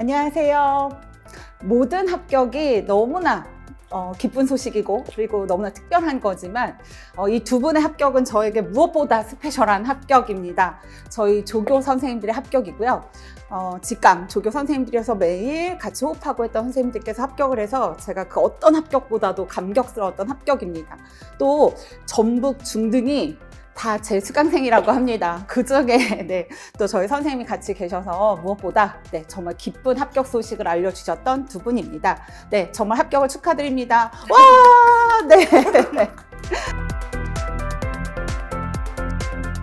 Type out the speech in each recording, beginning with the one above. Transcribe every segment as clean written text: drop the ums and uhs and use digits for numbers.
안녕하세요. 모든 합격이 너무나 기쁜 소식이고 그리고 너무나 특별한 거지만 이 두 분의 합격은 저에게 무엇보다 스페셜한 합격입니다. 저희 조교 선생님들의 합격이고요. 직강 조교 선생님들이어서 매일 같이 호흡하고 했던 선생님들께서 합격을 해서 제가 그 어떤 합격보다도 감격스러웠던 합격입니다. 또 전북 중등이 다 제 수강생이라고 합니다. 그 중에 또 저희 선생님이 같이 계셔서 무엇보다 정말 기쁜 합격 소식을 알려주셨던 두 분입니다. 정말 합격을 축하드립니다. 와!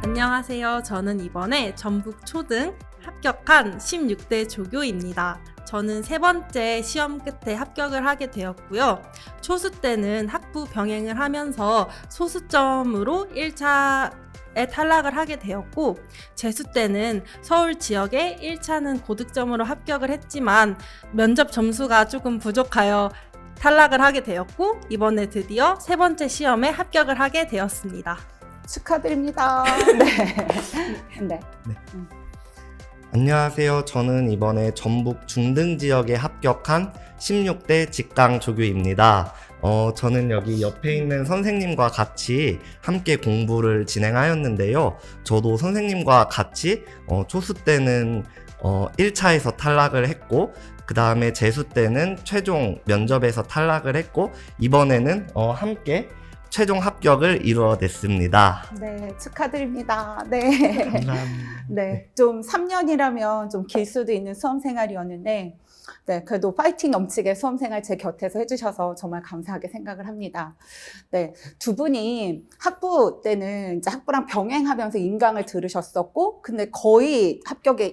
안녕하세요. 저는 이번에 전북 초등 합격한 16대 조교입니다. 저는 세 번째 시험 끝에 합격을 하게 되었고요. 초수 때는 학부 병행을 하면서 소수점으로 1차에 탈락을 하게 되었고, 재수 때는 서울 지역에 1차는 고득점으로 합격을 했지만 면접 점수가 조금 부족하여 탈락을 하게 되었고, 이번에 드디어 세 번째 시험에 합격을 하게 되었습니다. 축하드립니다. 안녕하세요. 저는 이번에 전북 중등 지역에 합격한 16대 직강 조교입니다. 저는 여기 옆에 있는 선생님과 같이 함께 공부를 진행하였는데요. 저도 선생님과 같이 초수 때는 1차에서 탈락을 했고, 그 다음에 재수 때는 최종 면접에서 탈락을 했고, 이번에는 함께 최종 합격을 이루어냈습니다. 축하드립니다. 감사합니다. 좀 3년이라면 좀 길 수도 있는 수험 생활이었는데, 그래도 파이팅 넘치게 수험 생활 제 곁에서 해주셔서 정말 감사하게 생각을 합니다. 두 분이 학부 때는 이제 학부랑 병행하면서 인강을 들으셨었고, 근데 거의 합격에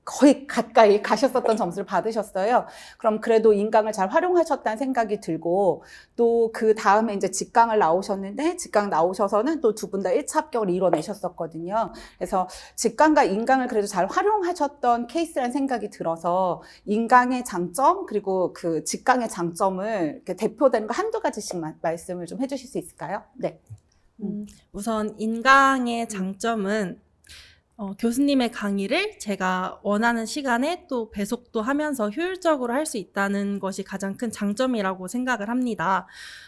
거의 가까이 가셨었던 점수를 받으셨어요. 그럼 그래도 인강을 잘 활용하셨다는 생각이 들고, 또 그 다음에 이제 직강을 나오셨는데, 직강 나오셔서는 또 두 분 다 1차 합격을 이뤄내셨었거든요. 그래서 직강과 인강을 그래도 잘 활용하셨던 케이스라는 생각이 들어서, 인강의 장점, 그리고 그 직강의 장점을 이렇게 대표되는 거 한두 가지씩 말씀을 좀 해주실 수 있을까요? 우선 인강의 장점은 교수님의 강의를 제가 원하는 시간에 또 배속도 하면서 효율적으로 할 수 있다는 것이 가장 큰 장점이라고 생각을 합니다.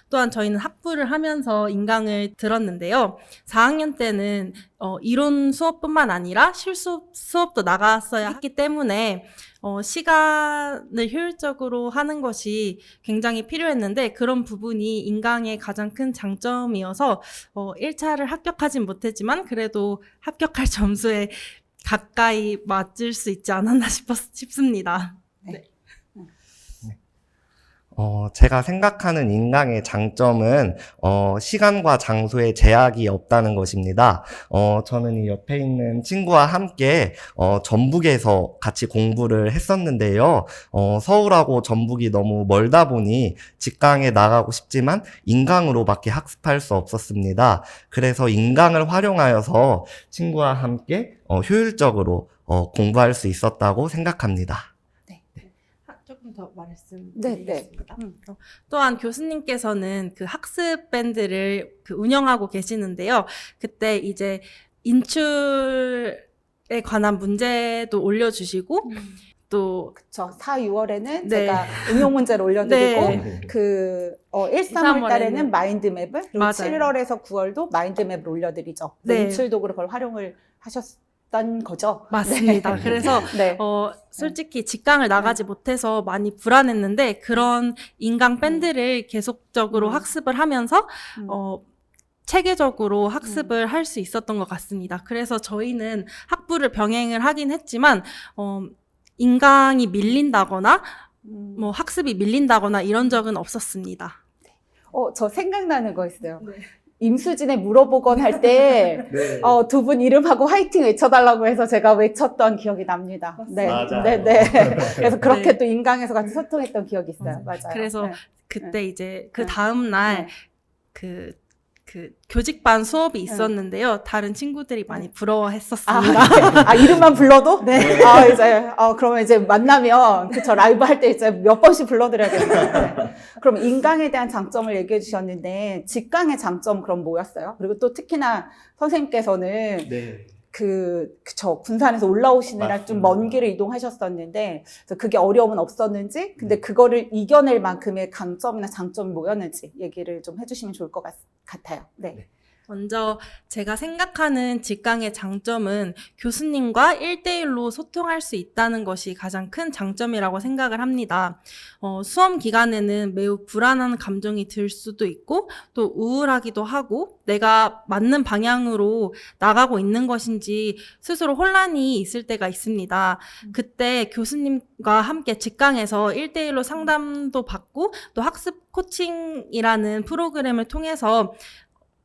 또한 저희는 학부를 하면서 인강을 들었는데요. 4학년 때는 이론 수업뿐만 아니라 실습 수업도 나갔어야 했기 때문에 시간을 효율적으로 하는 것이 굉장히 필요했는데, 그런 부분이 인강의 가장 큰 장점이어서 1차를 합격하진 못했지만 그래도 합격할 점수에 가까이 맞을 수 있지 않았나 싶습니다. 제가 생각하는 인강의 장점은 시간과 장소에 제약이 없다는 것입니다. 저는 이 옆에 있는 친구와 함께 전북에서 같이 공부를 했었는데요. 서울하고 전북이 너무 멀다 보니 직강에 나가고 싶지만 인강으로밖에 학습할 수 없었습니다. 그래서 인강을 활용하여서 친구와 함께 효율적으로 공부할 수 있었다고 생각합니다. 조금 더 말씀드리겠습니다. 네. 또한 교수님께서는 그 학습 밴드를 운영하고 계시는데요. 그때 이제 인출에 관한 문제도 올려주시고, 또 그쵸. 4, 6월에는 제가 응용 문제를 올려드리고, 1, 3월 달에는 마인드맵을, 그리고 맞아요. 7월에서 9월도 마인드맵을 올려드리죠. 인출도 그걸 활용을 하셨던 거죠. 맞습니다. 그래서 솔직히 직강을 나가지 못해서 많이 불안했는데, 그런 인강 밴드를 계속적으로 학습을 하면서 체계적으로 학습을 할 수 있었던 것 같습니다. 그래서 저희는 학부를 병행을 하긴 했지만 인강이 밀린다거나 학습이 밀린다거나 이런 적은 없었습니다. 저 생각나는 거 있어요. 임수진에 물어보건 할 때 두 분 이름하고 화이팅 외쳐달라고 해서 제가 외쳤던 기억이 납니다. 맞아요. 그래서 그렇게 또 인강에서 같이 소통했던 기억이 있어요. 맞아요. 그래서 그때 이제 그 다음날 그 교직반 수업이 있었는데요. 다른 친구들이 많이 부러워했었습니다. 이름만 불러도? 그러면 이제 만나면, 라이브 할 때 이제 몇 번씩 불러드려야겠네요. 그럼 인강에 대한 장점을 얘기해 주셨는데, 직강의 장점 그럼 뭐였어요? 그리고 또 특히나 선생님께서는 그쵸. 군산에서 올라오시느라 좀 맞습니다. 먼 길을 이동하셨었는데, 그래서 그게 어려움은 없었는지, 근데 그거를 이겨낼 만큼의 강점이나 장점이 뭐였는지 얘기를 좀 해주시면 좋을 것 같아요. 네. 먼저 제가 생각하는 직강의 장점은 교수님과 1대1로 소통할 수 있다는 것이 가장 큰 장점이라고 생각을 합니다. 수험 기간에는 매우 불안한 감정이 들 수도 있고 또 우울하기도 하고 내가 맞는 방향으로 나가고 있는 것인지 스스로 혼란이 있을 때가 있습니다. 그때 교수님과 함께 직강에서 1대1로 상담도 받고 또 학습 코칭이라는 프로그램을 통해서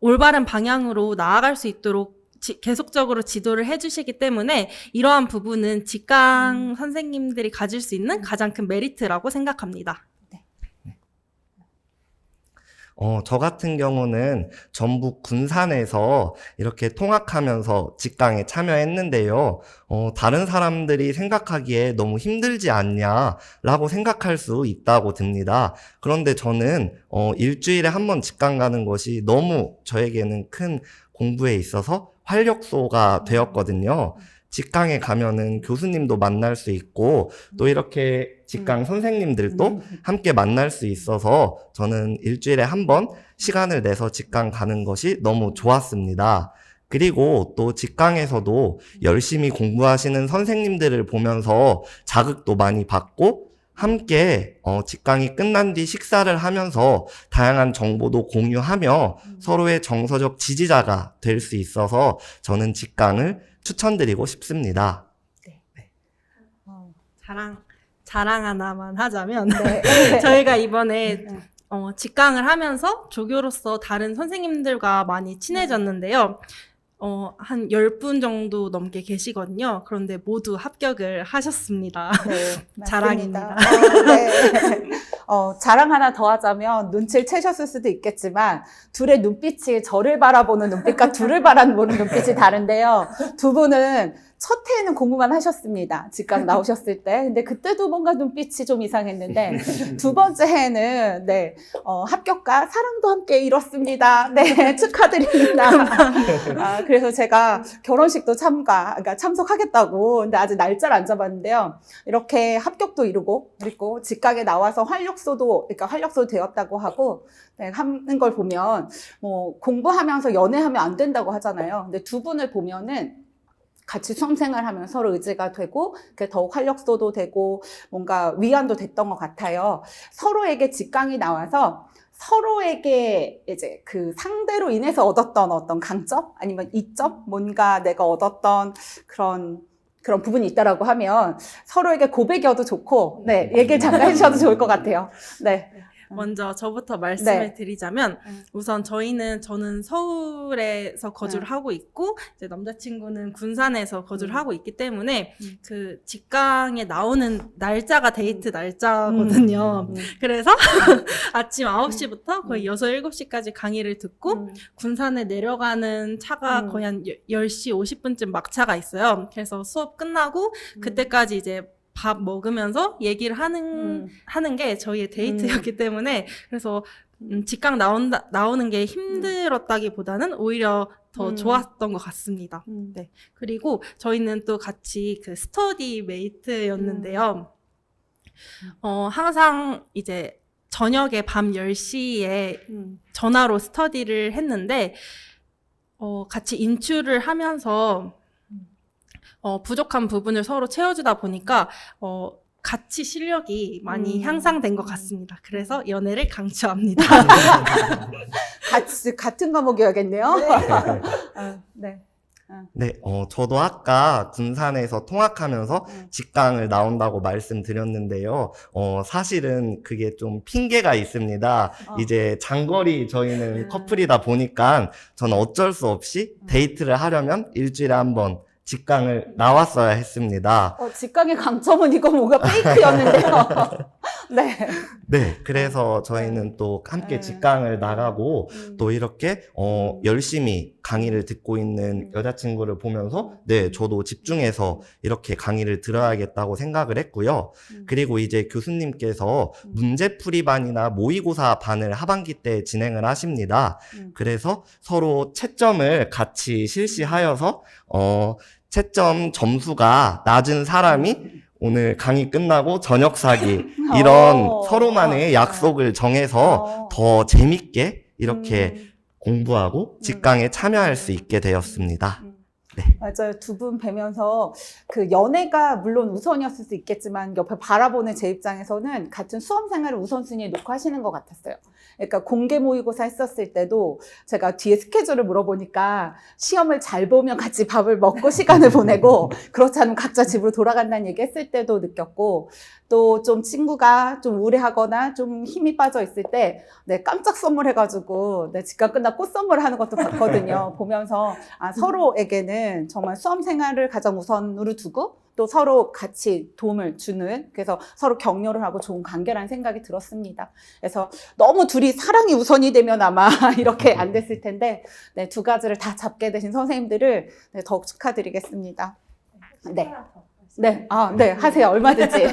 올바른 방향으로 나아갈 수 있도록 계속적으로 지도를 해주시기 때문에 이러한 부분은 직강 선생님들이 가질 수 있는 가장 큰 메리트라고 생각합니다. 저 같은 경우는 전북 군산에서 이렇게 통학하면서 직강에 참여했는데요. 다른 사람들이 생각하기에 너무 힘들지 않냐라고 생각할 수 있다고 듭니다. 그런데 저는 일주일에 한 번 직강 가는 것이 너무 저에게는 큰 공부에 있어서 활력소가 되었거든요. 직강에 가면은 교수님도 만날 수 있고 또 이렇게 직강 선생님들도 함께 만날 수 있어서 저는 일주일에 한 번 시간을 내서 직강 가는 것이 너무 좋았습니다. 그리고 또 직강에서도 열심히 공부하시는 선생님들을 보면서 자극도 많이 받고 함께 직강이 끝난 뒤 식사를 하면서 다양한 정보도 공유하며 서로의 정서적 지지자가 될 수 있어서 저는 직강을 추천드리고 싶습니다. 자랑 하나만 하자면 네. 저희가 이번에 직강을 하면서 조교로서 다른 선생님들과 많이 친해졌는데요. 한 10분 정도 넘게 계시거든요. 그런데 모두 합격을 하셨습니다. 네, 자랑입니다. 네. 자랑 하나 더 하자면 눈치를 채셨을 수도 있겠지만 둘의 눈빛이 저를 바라보는 눈빛과 둘을 바라보는 눈빛이 다른데요. 두 분은 첫 해에는 공부만 하셨습니다. 직강 나오셨을 때. 근데 그때도 뭔가 눈빛이 좀 이상했는데 두 번째 해에는 네, 합격과 사랑도 함께 이뤘습니다. 네, 축하드립니다. 그래서 제가 결혼식도 그러니까 참석하겠다고. 근데 아직 날짜를 안 잡았는데요. 이렇게 합격도 이루고 그리고 직강에 나와서 활력소 되었다고 하고 네, 하는 걸 보면 뭐 공부하면서 연애하면 안 된다고 하잖아요. 근데 두 분을 보면은 같이 수험생활 하면 서로 의지가 되고 더욱 활력소도 되고 뭔가 위안도 됐던 것 같아요. 서로에게 직강이 나와서 서로에게 이제 그 상대로 인해서 얻었던 어떤 강점 아니면 이점 뭔가 내가 얻었던 그런 부분이 있다라고 하면 서로에게 고백이어도 좋고 네 얘기를 잠깐 해주셔도 좋을 것 같아요. 네. 먼저 저부터 말씀을 네. 드리자면 우선 저는 서울에서 거주를 하고 있고 이제 남자친구는 군산에서 거주를 하고 있기 때문에 그 직강에 나오는 날짜가 데이트 날짜거든요. 그래서 아침 9시부터 거의 6, 7시까지 강의를 듣고 군산에 내려가는 차가 거의 한 10시 50분쯤 막차가 있어요. 그래서 수업 끝나고 그때까지 이제 밥 먹으면서 얘기를 하는 게 저희의 데이트였기 때문에 그래서 직강 나오는 게 힘들었다기보다는 오히려 더 좋았던 것 같습니다. 네. 그리고 저희는 또 같이 그 스터디 메이트였는데요. 항상 이제 저녁에 밤 10시에 전화로 스터디를 했는데 같이 인출을 하면서 부족한 부분을 서로 채워주다 보니까 같이 실력이 많이 향상된 것 같습니다. 그래서 연애를 강추합니다. 같은 과목이어야겠네요. 네. 네, 저도 아까 군산에서 통학하면서 직강을 나온다고 말씀드렸는데요. 사실은 그게 좀 핑계가 있습니다. 이제 장거리 저희는 커플이다 보니까 저는 어쩔 수 없이 데이트를 하려면 일주일에 한 번 직강을 나왔어야 했습니다. 직강의 강점은 이거 뭔가 페이크였는데요. 네. 네, 그래서 저희는 또 함께 직강을 나가고 또 이렇게 열심히 강의를 듣고 있는 여자친구를 보면서 네, 저도 집중해서 이렇게 강의를 들어야겠다고 생각을 했고요. 그리고 이제 교수님께서 문제풀이반이나 모의고사 반을 하반기 때 진행을 하십니다. 그래서 서로 채점을 같이 실시하여서 채점 점수가 낮은 사람이 오늘 강의 끝나고 저녁 사기 이런 서로만의 약속을 정해서 더 재밌게 이렇게 공부하고 직강에 참여할 수 있게 되었습니다. 맞아요. 두 분 뵈면서 그 연애가 물론 우선이었을 수 있겠지만 옆에 바라보는 제 입장에서는 같은 수험 생활을 우선순위에 놓고 하시는 것 같았어요. 그러니까 공개 모의고사 했었을 때도 제가 뒤에 스케줄을 물어보니까 시험을 잘 보면 같이 밥을 먹고 시간을 보내고 그렇지 않으면 각자 집으로 돌아간다는 얘기 했을 때도 느꼈고 또 좀 친구가 좀 우울해하거나 좀 힘이 빠져 있을 때 네, 깜짝 선물해가지고 네, 직강 끝나 꽃 선물을 하는 것도 봤거든요. 보면서 서로에게는 정말 수험 생활을 가장 우선으로 두고 또 서로 같이 도움을 주는 그래서 서로 격려를 하고 좋은 관계라는 생각이 들었습니다. 그래서 너무 둘이 사랑이 우선이 되면 아마 이렇게 안 됐을 텐데 네, 두 가지를 다 잡게 되신 선생님들을 네, 더욱 축하드리겠습니다. 네. 네, 네, 하세요. 얼마든지.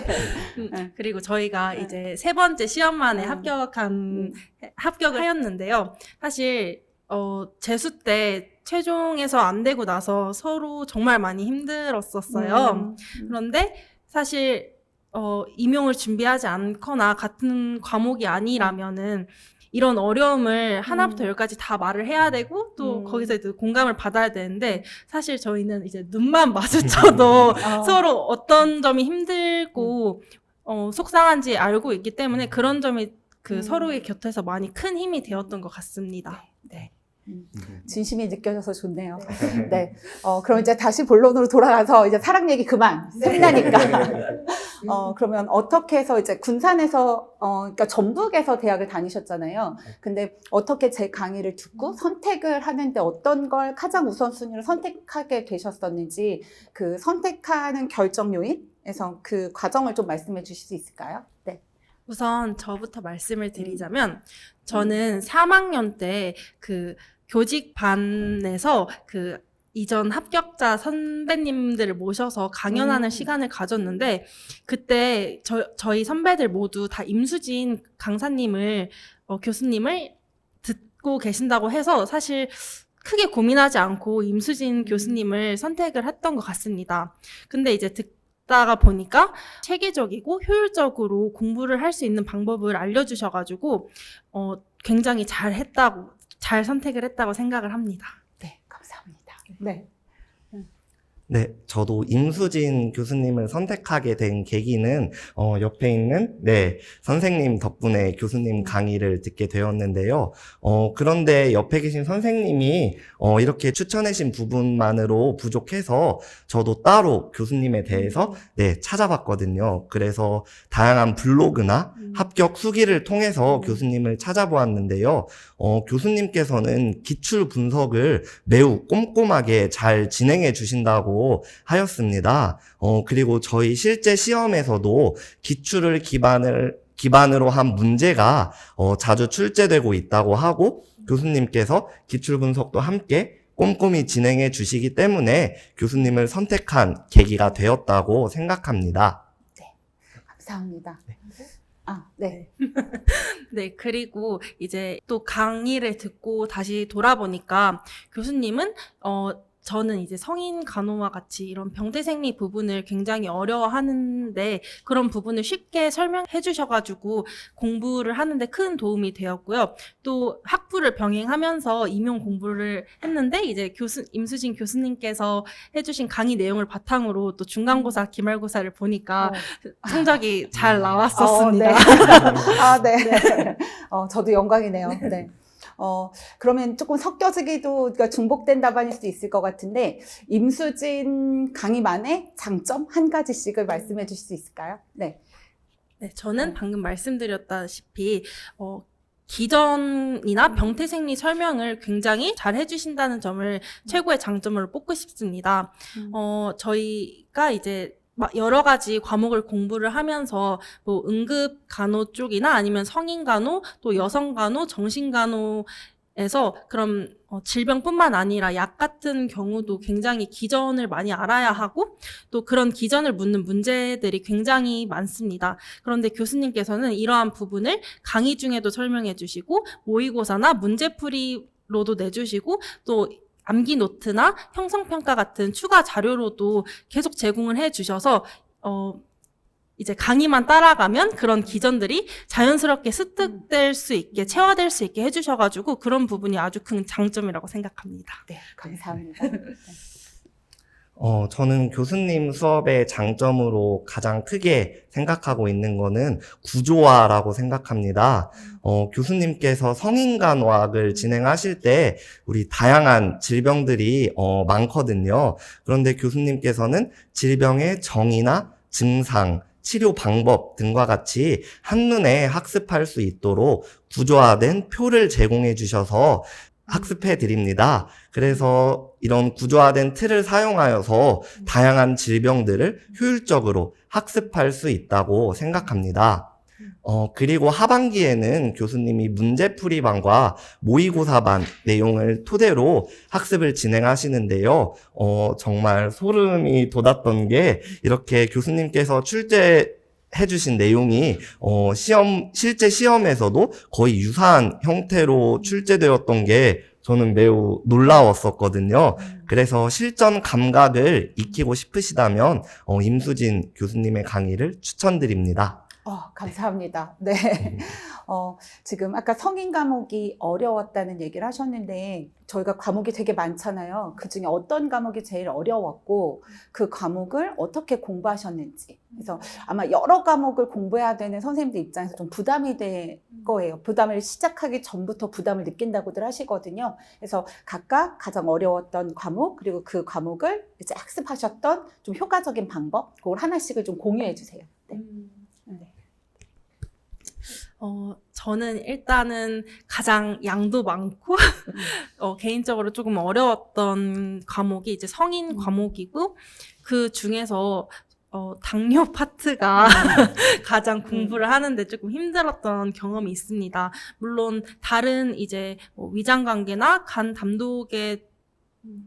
그리고 저희가 이제 세 번째 시험만에 합격을 하였는데요. 사실, 재수 때 최종에서 안 되고 나서 서로 정말 많이 힘들었었어요. 그런데 사실, 임용을 준비하지 않거나 같은 과목이 아니라면은 이런 어려움을 하나부터 열까지 다 말을 해야 되고 또 거기서 이제 공감을 받아야 되는데 사실 저희는 이제 눈만 마주쳐도 서로 어떤 점이 힘들고 속상한지 알고 있기 때문에 그런 점이 그 서로의 곁에서 많이 큰 힘이 되었던 것 같습니다. 네. 진심이 느껴져서 좋네요. 네. 그럼 이제 다시 본론으로 돌아가서 이제 사랑 얘기 그만. 샘나니까. 그러면 어떻게 해서 이제 군산에서, 그러니까 전북에서 대학을 다니셨잖아요. 근데 어떻게 제 강의를 듣고 선택을 하는데 어떤 걸 가장 우선순위로 선택하게 되셨었는지 그 선택하는 결정 요인에서 그 과정을 좀 말씀해 주실 수 있을까요? 네. 우선 저부터 말씀을 드리자면 저는 3학년 때 그 교직반에서 그 이전 합격자 선배님들을 모셔서 강연하는 시간을 가졌는데 그때 저희 선배들 모두 다 임수진 강사님을 교수님을 듣고 계신다고 해서 사실 크게 고민하지 않고 임수진 교수님을 선택을 했던 것 같습니다. 근데 이제 듣다가 보니까 체계적이고 효율적으로 공부를 할 수 있는 방법을 알려주셔가지고 굉장히 잘 선택을 했다고 생각을 합니다. 네, 감사합니다. 네. 네, 저도 임수진 교수님을 선택하게 된 계기는 옆에 있는 선생님 덕분에 교수님 강의를 듣게 되었는데요. 그런데 옆에 계신 선생님이 이렇게 추천해신 부분만으로 부족해서 저도 따로 교수님에 대해서 찾아봤거든요. 그래서 다양한 블로그나 합격 수기를 통해서 교수님을 찾아보았는데요. 교수님께서는 기출 분석을 매우 꼼꼼하게 잘 진행해 주신다고 하였습니다. 그리고 저희 실제 시험에서도 기출을 기반으로 한 문제가 자주 출제되고 있다고 하고 교수님께서 기출 분석도 함께 꼼꼼히 진행해 주시기 때문에 교수님을 선택한 계기가 되었다고 생각합니다. 네, 감사합니다. 네. 네, 그리고 이제 또 강의를 듣고 다시 돌아보니까 교수님은 저는 이제 성인 간호와 같이 이런 병대생리 부분을 굉장히 어려워하는데 그런 부분을 쉽게 설명해 주셔가지고 공부를 하는데 큰 도움이 되었고요. 또 학부를 병행하면서 임용 공부를 했는데 이제 임수진 교수님께서 해주신 강의 내용을 바탕으로 또 중간고사, 기말고사를 보니까 성적이 잘 나왔었습니다. 네. 저도 영광이네요. 네. 그러면 조금 섞여지기도, 그러니까 중복된 답안일 수도 있을 것 같은데, 임수진 강의만의 장점 한 가지씩을 말씀해 주실 수 있을까요? 네. 네, 저는 방금 말씀드렸다시피, 기전이나 병태생리 설명을 굉장히 잘 해주신다는 점을 최고의 장점으로 뽑고 싶습니다. 저희가 이제 여러 가지 과목을 공부를 하면서 뭐 응급 간호 쪽이나 아니면 성인 간호, 또 여성 간호, 정신 간호에서 그런 질병뿐만 아니라 약 같은 경우도 굉장히 기전을 많이 알아야 하고 또 그런 기전을 묻는 문제들이 굉장히 많습니다. 그런데 교수님께서는 이러한 부분을 강의 중에도 설명해 주시고 모의고사나 문제풀이로도 내주시고 또 암기 노트나 형성평가 같은 추가 자료로도 계속 제공을 해 주셔서 이제 강의만 따라가면 그런 기전들이 자연스럽게 습득될 수 있게, 체화될 수 있게 해주셔가지고 그런 부분이 아주 큰 장점이라고 생각합니다. 네, 감사합니다. 저는 교수님 수업의 장점으로 가장 크게 생각하고 있는 거는 구조화라고 생각합니다. 교수님께서 성인간호학을 진행하실 때 우리 다양한 질병들이 많거든요. 그런데 교수님께서는 질병의 정의나 증상, 치료 방법 등과 같이 한눈에 학습할 수 있도록 구조화된 표를 제공해 주셔서 학습해 드립니다. 그래서 이런 구조화된 틀을 사용하여서 다양한 질병들을 효율적으로 학습할 수 있다고 생각합니다. 그리고 하반기에는 교수님이 문제풀이반과 모의고사반 내용을 토대로 학습을 진행하시는데요. 정말 소름이 돋았던 게 이렇게 교수님께서 출제해주신 내용이 실제 시험에서도 거의 유사한 형태로 출제되었던 게 저는 매우 놀라웠었거든요. 그래서 실전 감각을 익히고 싶으시다면 임수진 교수님의 강의를 추천드립니다. 감사합니다. 네. 지금 아까 성인 과목이 어려웠다는 얘기를 하셨는데, 저희가 과목이 되게 많잖아요. 그 중에 어떤 과목이 제일 어려웠고, 그 과목을 어떻게 공부하셨는지. 그래서 아마 여러 과목을 공부해야 되는 선생님들 입장에서 좀 부담이 될 거예요. 부담을 시작하기 전부터 부담을 느낀다고들 하시거든요. 그래서 각각 가장 어려웠던 과목, 그리고 그 과목을 이제 학습하셨던 좀 효과적인 방법, 그걸 하나씩을 좀 공유해 주세요. 네. 저는 일단은 가장 양도 많고, 개인적으로 조금 어려웠던 과목이 이제 성인 과목이고, 그 중에서, 당뇨 파트가 가장 공부를 하는데 조금 힘들었던 경험이 있습니다. 물론, 다른 이제 위장관계나 간 담독에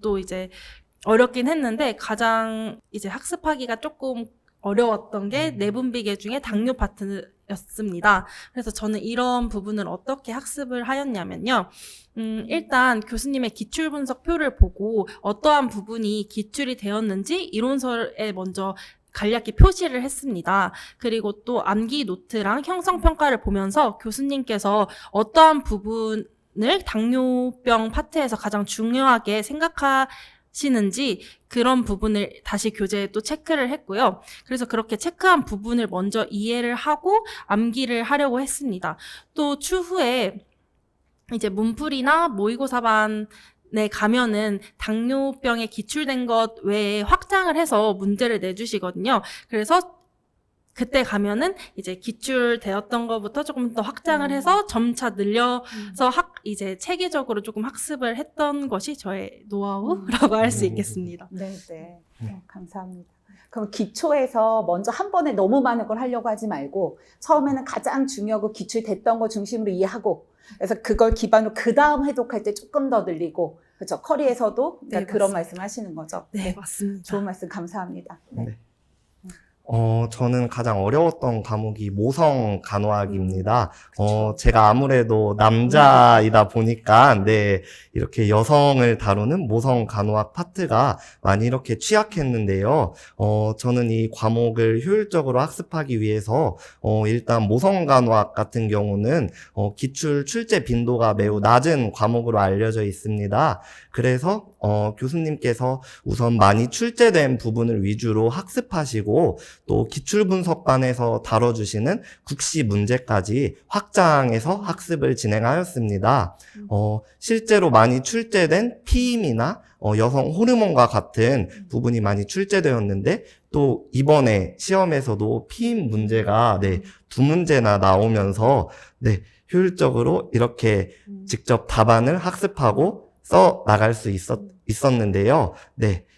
또 이제 어렵긴 했는데, 가장 이제 학습하기가 조금 어려웠던 게 내분비계 중에 당뇨 파트였습니다. 그래서 저는 이런 부분을 어떻게 학습을 하였냐면요. 일단 교수님의 기출 분석표를 보고 어떠한 부분이 기출이 되었는지 이론서에 먼저 간략히 표시를 했습니다. 그리고 또 암기 노트랑 형성평가를 보면서 교수님께서 어떠한 부분을 당뇨병 파트에서 가장 중요하게 생각하시는지 그런 부분을 다시 교재에 또 체크를 했고요. 그래서 그렇게 체크한 부분을 먼저 이해를 하고 암기를 하려고 했습니다. 또 추후에 이제 문풀이나 모의고사반에 가면은 당뇨병에 기출된 것 외에 확장을 해서 문제를 내주시거든요. 그래서 그때 가면은 이제 기출되었던 것부터 조금 더 확장을 해서 점차 늘려서 이제 체계적으로 조금 학습을 했던 것이 저의 노하우라고 할 수 있겠습니다. 네. 감사합니다. 그럼 기초에서 먼저 한 번에 너무 많은 걸 하려고 하지 말고 처음에는 가장 중요하고 기출됐던 거 중심으로 이해하고 그래서 그걸 기반으로 그 다음 해독할 때 조금 더 늘리고 그렇죠. 커리에서도 네, 그런 맞습니다. 말씀 하시는 거죠. 네, 맞습니다. 좋은 말씀 감사합니다. 네. 저는 가장 어려웠던 과목이 모성 간호학입니다. 제가 아무래도 남자이다 보니까, 이렇게 여성을 다루는 모성 간호학 파트가 많이 이렇게 취약했는데요. 저는 이 과목을 효율적으로 학습하기 위해서, 일단 모성 간호학 같은 경우는, 기출 출제 빈도가 매우 낮은 과목으로 알려져 있습니다. 그래서, 교수님께서 우선 많이 출제된 부분을 위주로 학습하시고, 또 기출분석반에서 다뤄주시는 국시 문제까지 확장해서 학습을 진행하였습니다. 실제로 많이 출제된 피임이나 여성 호르몬과 같은 부분이 많이 출제되었는데 또 이번에 시험에서도 피임 문제가 2문제나 나오면서 효율적으로 이렇게 직접 답안을 학습하고 써 나갈 수 있었는데요.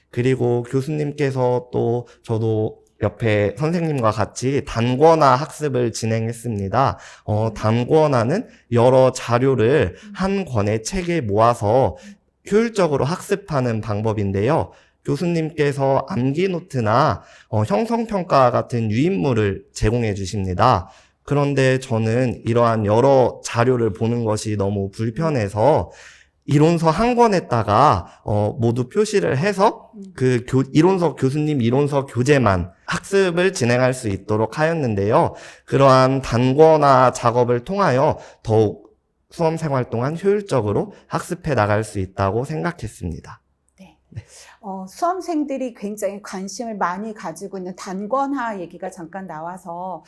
그리고 교수님께서 또 저도 옆에 선생님과 같이 단권화 학습을 진행했습니다. 단권화는 여러 자료를 한 권의 책에 모아서 효율적으로 학습하는 방법인데요. 교수님께서 암기 노트나 형성평가 같은 유인물을 제공해 주십니다. 그런데 저는 이러한 여러 자료를 보는 것이 너무 불편해서 이론서 한 권에다가 모두 표시를 해서 그 이론서 교수님 이론서 교재만 학습을 진행할 수 있도록 하였는데요. 그러한 단권화 작업을 통하여 더욱 수험 생활 동안 효율적으로 학습해 나갈 수 있다고 생각했습니다. 수험생들이 굉장히 관심을 많이 가지고 있는 단권화 얘기가 잠깐 나와서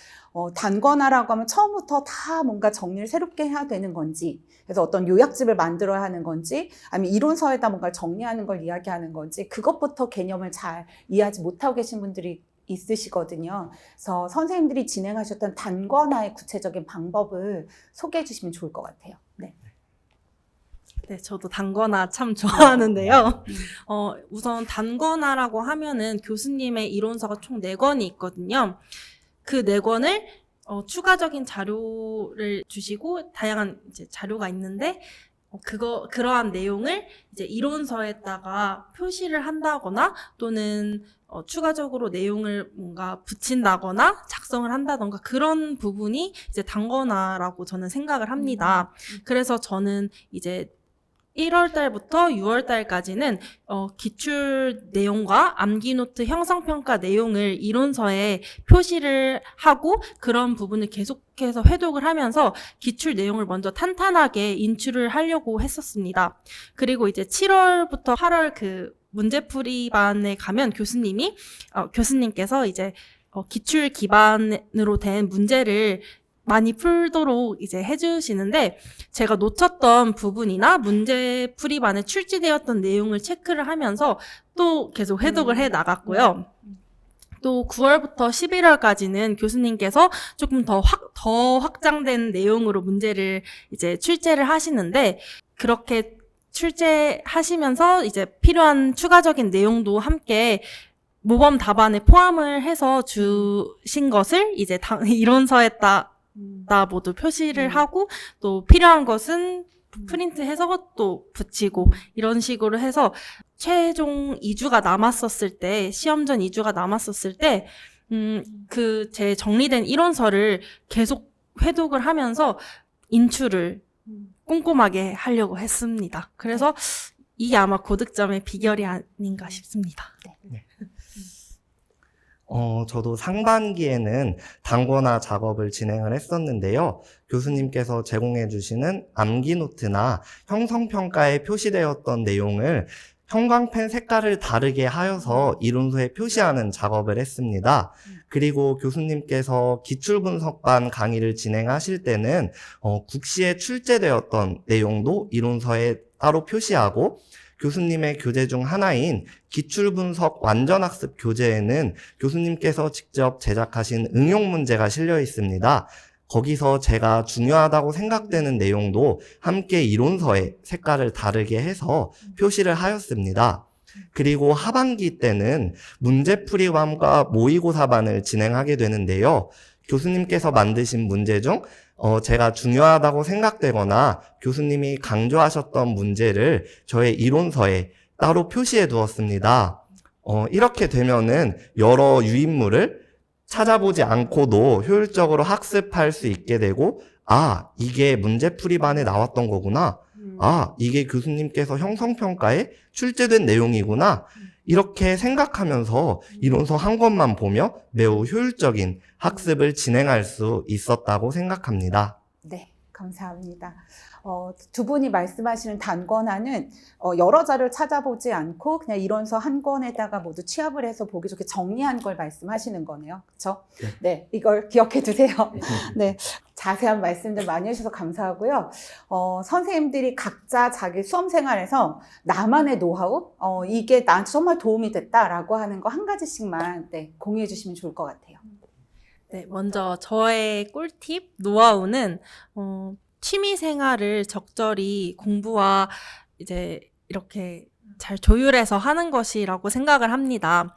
단권화라고 하면 처음부터 다 뭔가 정리를 새롭게 해야 되는 건지, 그래서 어떤 요약집을 만들어야 하는 건지, 아니면 이론서에다 뭔가 정리하는 걸 이야기하는 건지, 그것부터 개념을 잘 이해하지 못하고 계신 분들이 있으시거든요. 그래서 선생님들이 진행하셨던 단권화의 구체적인 방법을 소개해 주시면 좋을 것 같아요. 네. 네, 저도 단권화 참 좋아하는데요. 우선 단권화라고 하면은 교수님의 이론서가 총 4권이 있거든요. 그 4권을 추가적인 자료를 주시고 다양한 이제 자료가 있는데 그러한 내용을 이제 이론서에다가 표시를 한다거나 또는 추가적으로 내용을 뭔가 붙인다거나 작성을 한다던가 그런 부분이 이제 단권화라고 저는 생각을 합니다. 그래서 저는 이제 1월 달부터 6월 달까지는 기출 내용과 암기노트 형성평가 내용을 이론서에 표시를 하고 그런 부분을 계속해서 회독을 하면서 기출 내용을 먼저 탄탄하게 인출을 하려고 했었습니다. 그리고 이제 7월부터 8월 그 문제풀이반에 가면 교수님께서 이제 기출 기반으로 된 문제를 많이 풀도록 이제 해주시는데 제가 놓쳤던 부분이나 문제 풀이반에 출제되었던 내용을 체크를 하면서 또 계속 회독을 해 나갔고요. 또 9월부터 11월까지는 교수님께서 조금 더 확장된 내용으로 문제를 이제 출제를 하시는데 그렇게 출제하시면서 이제 필요한 추가적인 내용도 함께 모범 답안에 포함을 해서 주신 것을 이제 이론서에다 모두 표시를 하고 또 필요한 것은 프린트해서 또 붙이고 이런 식으로 해서 최종 2주가 남았었을 때 시험 전 2주가 남았었을 때 그 제 정리된 이론서를 계속 회독을 하면서 인출을 꼼꼼하게 하려고 했습니다. 그래서 이게 아마 고득점의 비결이 아닌가 싶습니다. 네. 저도 상반기에는 단권화 작업을 진행을 했었는데요. 교수님께서 제공해 주시는 암기 노트나 형성평가에 표시되었던 내용을 형광펜 색깔을 다르게 하여서 이론서에 표시하는 작업을 했습니다. 그리고 교수님께서 기출분석반 강의를 진행하실 때는 국시에 출제되었던 내용도 이론서에 따로 표시하고 교수님의 교재 중 하나인 기출분석 완전학습 교재에는 교수님께서 직접 제작하신 응용 문제가 실려 있습니다. 거기서 제가 중요하다고 생각되는 내용도 함께 이론서에 색깔을 다르게 해서 표시를 하였습니다. 그리고 하반기 때는 문제풀이반과 모의고사반을 진행하게 되는데요. 교수님께서 만드신 문제 중 제가 중요하다고 생각되거나 교수님이 강조하셨던 문제를 저의 이론서에 따로 표시해 두었습니다. 이렇게 되면은 여러 유인물을 찾아보지 않고도 효율적으로 학습할 수 있게 되고, 아, 이게 문제풀이반에 나왔던 거구나. 아, 이게 교수님께서 형성평가에 출제된 내용이구나. 이렇게 생각하면서 이론서 한 권만 보며 매우 효율적인 학습을 진행할 수 있었다고 생각합니다. 네, 감사합니다. 두 분이 말씀하시는 단권화는 여러 자료를 찾아보지 않고 그냥 이론서 한 권에다가 모두 취합을 해서 보기 좋게 정리한 걸 말씀하시는 거네요. 그렇죠? 네, 이걸 기억해 두세요. 네, 자세한 말씀들 많이 해주셔서 감사하고요. 선생님들이 각자 자기 수험 생활에서 나만의 노하우, 이게 나한테 정말 도움이 됐다라고 하는 거 한 가지씩만 공유해 주시면 좋을 것 같아요. 네, 먼저 저의 꿀팁, 노하우는 취미 생활을 적절히 공부와 이제 이렇게 잘 조율해서 하는 것이라고 생각을 합니다.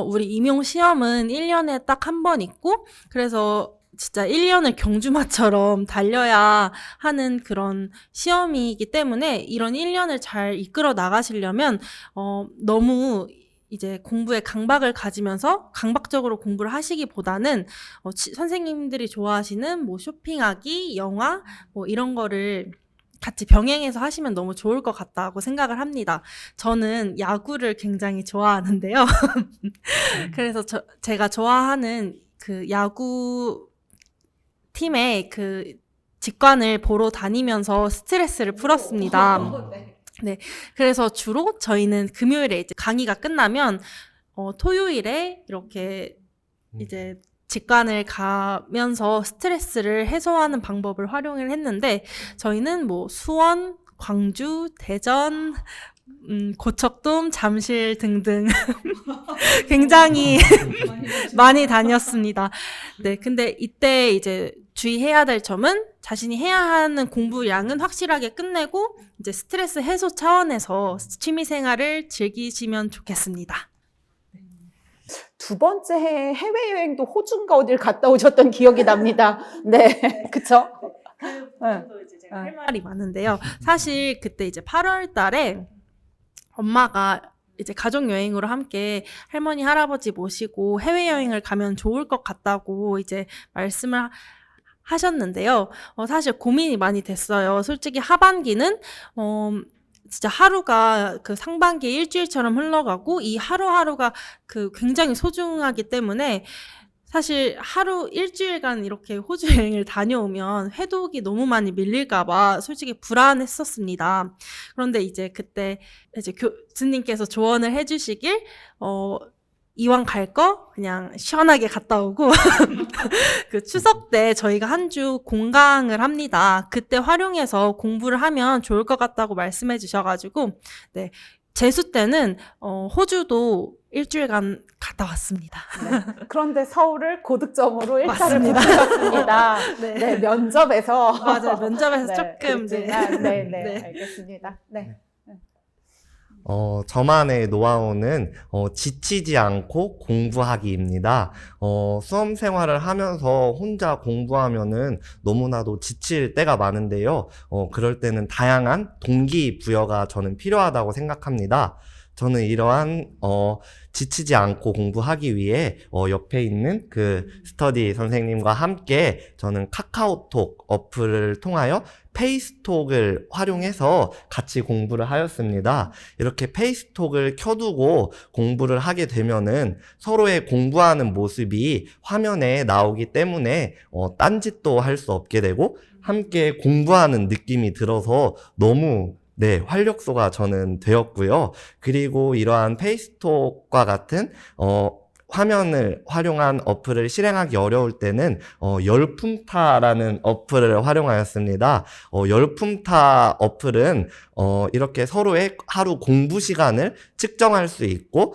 우리 임용 시험은 1년에 딱 한 번 있고, 그래서 진짜 1년을 경주마처럼 달려야 하는 그런 시험이기 때문에 이런 1년을 잘 이끌어 나가시려면 너무 이제 공부에 강박을 가지면서 강박적으로 공부를 하시기보다는 선생님들이 좋아하시는 뭐 쇼핑하기, 영화 뭐 이런 거를 같이 병행해서 하시면 너무 좋을 것 같다고 생각을 합니다. 저는 야구를 굉장히 좋아하는데요. 그래서 제가 좋아하는 그 야구 팀의 그 직관을 보러 다니면서 스트레스를 풀었습니다. 네. 그래서 주로 저희는 금요일에 이제 강의가 끝나면 토요일에 이렇게 이제 직관을 가면서 스트레스를 해소하는 방법을 활용을 했는데, 저희는 뭐 수원, 광주, 대전, 고척돔, 잠실 등등 굉장히 많이 다녔습니다. 네, 근데 이때 이제 주의해야 될 점은 자신이 해야 하는 공부량은 확실하게 끝내고 이제 스트레스 해소 차원에서 취미 생활을 즐기시면 좋겠습니다. 두 번째 해에 해외여행도 호주인가 어딜 갔다 오셨던 기억이 납니다. 네, 그쵸? 할 말이 많은데요. 사실 그때 이제 8월 달에 엄마가 이제 가족 여행으로 함께 할머니, 할아버지 모시고 해외여행을 가면 좋을 것 같다고 이제 말씀을 하셨는데요. 사실 고민이 많이 됐어요. 솔직히 하반기는 진짜 하루가 그 상반기의 일주일처럼 흘러가고 이 하루하루가 그 굉장히 소중하기 때문에 사실 하루 일주일간 이렇게 호주 여행을 다녀오면 회독이 너무 많이 밀릴까봐 솔직히 불안했었습니다. 그런데 이제 그때 이제 교수님께서 조언을 해주시길 이왕 갈 거 그냥 시원하게 갔다 오고 그 추석 때 저희가 한 주 공강을 합니다. 그때 활용해서 공부를 하면 좋을 것 같다고 말씀해 주셔가지고 네, 재수 때는 호주도 일주일간 갔다 왔습니다. 네. 그런데 서울을 고득점으로 1차를 맞습니다. 붙으셨습니다. 네. 네, 면접에서. 맞아요. 면접에서 네, 조금 그렇지만, 네, 네, 네. 알겠습니다. 네. 저만의 노하우는 지치지 않고 공부하기입니다. 수험 생활을 하면서 혼자 공부하면은 너무나도 지칠 때가 많은데요. 그럴 때는 다양한 동기부여가 저는 필요하다고 생각합니다. 저는 이러한 지치지 않고 공부하기 위해 옆에 있는 그 스터디 선생님과 함께 저는 카카오톡 어플을 통하여 페이스톡을 활용해서 같이 공부를 하였습니다. 이렇게 페이스톡을 켜두고 공부를 하게 되면은 서로의 공부하는 모습이 화면에 나오기 때문에 딴짓도 할 수 없게 되고 함께 공부하는 느낌이 들어서 너무 활력소가 저는 되었고요. 그리고 이러한 페이스톡과 같은 화면을 활용한 어플을 실행하기 어려울 때는 열품타라는 어플을 활용하였습니다. 열품타 어플은 이렇게 서로의 하루 공부 시간을 측정할 수 있고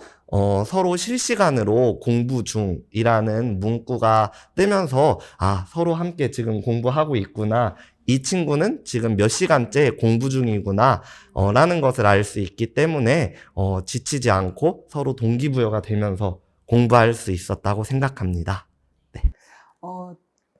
서로 실시간으로 공부 중이라는 문구가 뜨면서 서로 함께 지금 공부하고 있구나. 이 친구는 지금 몇 시간째 공부 중이구나 라는 것을 알 수 있기 때문에 지치지 않고 서로 동기부여가 되면서 공부할 수 있었다고 생각합니다. 네.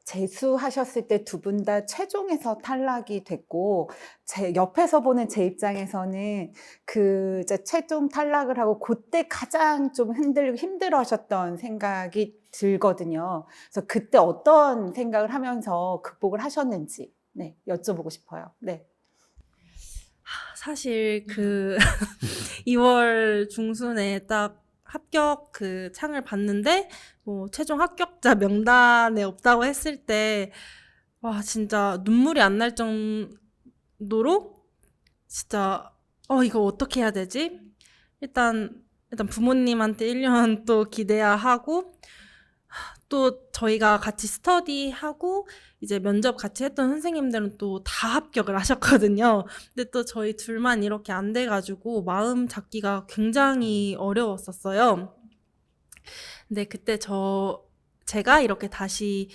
재수하셨을 때 두 분 다 최종에서 탈락이 됐고, 제 옆에서 보는 제 입장에서는 그 이제 최종 탈락을 하고 그때 가장 좀 힘들어 하셨던 생각이 들거든요. 그래서 그때 어떤 생각을 하면서 극복을 하셨는지 여쭤보고 싶어요. 네. 사실 그 2월 중순에 딱 합격 그 창을 봤는데 뭐 최종 합격자 명단에 없다고 했을 때 와 진짜 눈물이 안 날 정도로 진짜 이거 어떻게 해야 되지? 일단 부모님한테 1년 또 기대야 하고 또 저희가 같이 스터디하고 이제 면접 같이 했던 선생님들은 또 다 합격을 하셨거든요. 근데 또 저희 둘만 이렇게 안 돼가지고 마음 잡기가 굉장히 어려웠었어요. 근데 그때 제가 이렇게 다시